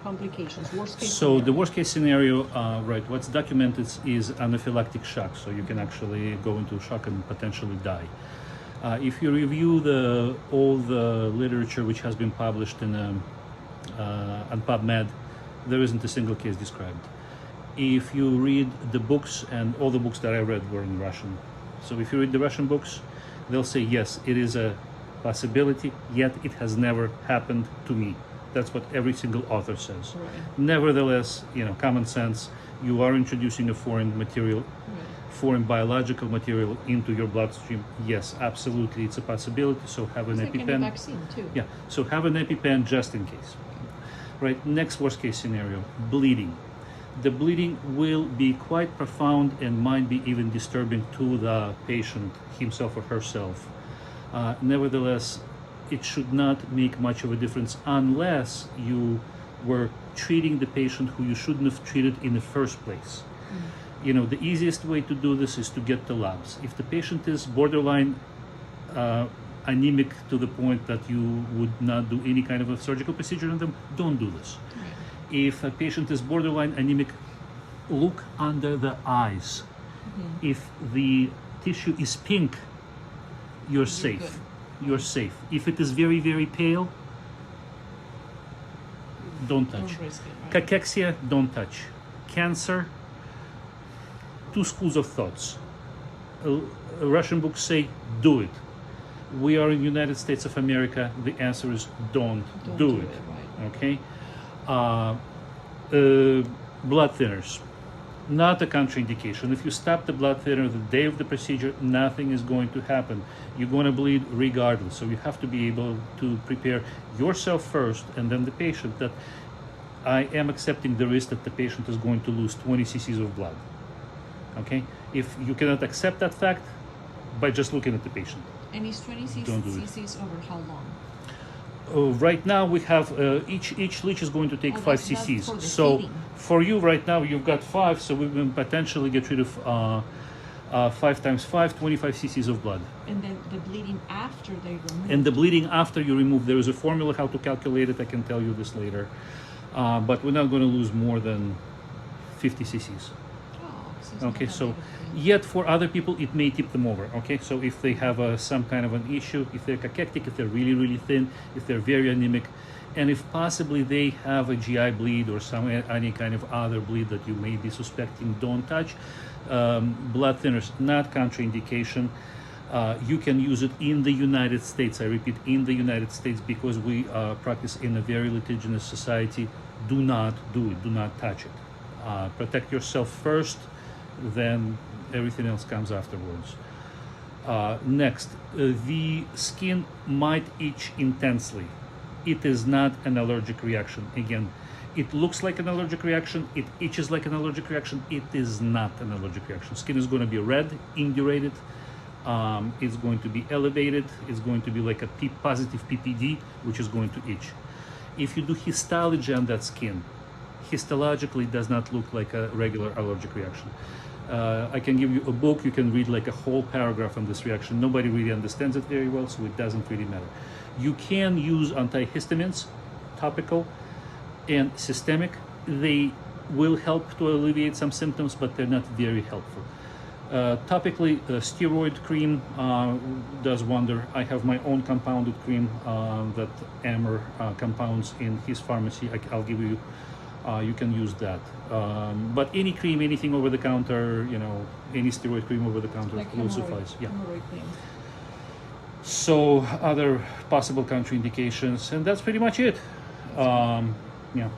complications, worst case So scenario. the worst case scenario, right, what's documented is anaphylactic shock. So you can actually go into shock and potentially die. If you review all the literature which has been published on PubMed, there isn't a single case described. If you read the books, and all the books that I read were in Russian, so if you read the Russian books, they'll say yes, it is a possibility, yet it has never happened to me. That's what every single author says. Right. Nevertheless, common sense, you are introducing a foreign material, foreign biological material into your bloodstream. Yes, absolutely, it's a possibility. So have an It's like any EpiPen. vaccine too. Yeah, so have an EpiPen just in case. Right, next worst case scenario, bleeding. The bleeding will be quite profound and might be even disturbing to the patient himself or herself. Nevertheless, it should not make much of a difference unless you were treating the patient who you shouldn't have treated in the first place. The easiest way to do this is to get the labs. If the patient is borderline anemic to the point that you would not do any kind of a surgical procedure on them, don't do this. If a patient is borderline anemic, look under the eyes. If the tissue is pink, you're safe. good. You're safe. If it is very, very pale, don't touch. Don't risk it, right? Cachexia, don't touch. Cancer, two schools of thoughts. Russian books say, do it. We are in the United States of America. The answer is don't do it. Right. Okay? Blood thinners, not a contraindication. If you stop the blood thinner the day of the procedure, nothing is going to happen. You're going to bleed regardless. So you have to be able to prepare yourself first and then the patient that I am accepting the risk that the patient is going to lose 20 cc's of blood. Okay? If you cannot accept that fact by just looking at the patient. And is 20 Don't do it. cc's over how long? Right now we have each leech is going to take 5 that's cc's. for the So feeding. for you right now you've got 5, so we will potentially get rid of 5 times 5, 25 cc's of blood. And then the bleeding after they remove. And the bleeding after you remove, there is a formula how to calculate it. I can tell you this later, but we're not going to lose more than 50 cc's. So it's Okay, not so that big of a thing. yet for other people it may tip them over. Okay, so if they have some kind of an issue, if they're cachectic, if they're really, really thin, if they're very anemic, and if possibly they have a GI bleed or any kind of other bleed that you may be suspecting, don't touch. Blood thinners, not contraindication. You can use it in the United States. I repeat, in the United States, because we practice in a very litigious society. Do not do it. Do not touch it. Protect yourself first, then everything else comes afterwards. Next, the skin might itch intensely. It is not an allergic reaction. Again, it looks like an allergic reaction, it itches like an allergic reaction. It is not an allergic reaction. Skin is going to be red, indurated, it's going to be elevated, it's going to be like a positive PPD, which is going to itch. If you do histology on that skin, histologically it does not look like a regular allergic reaction. I can give you a book, you can read like a whole paragraph on this reaction. Nobody really understands it very well, so it doesn't really matter. You can use antihistamines, topical and systemic. They will help to alleviate some symptoms, but they're not very helpful. Topically, steroid cream does wonder. I have my own compounded cream that Amber compounds in his pharmacy. I'll give you. You can use that. But any cream, anything over the counter, any steroid cream over the counter Like will suffice. Yeah. hemorrhoid cream. So other possible contraindications, and that's pretty much it. Yeah.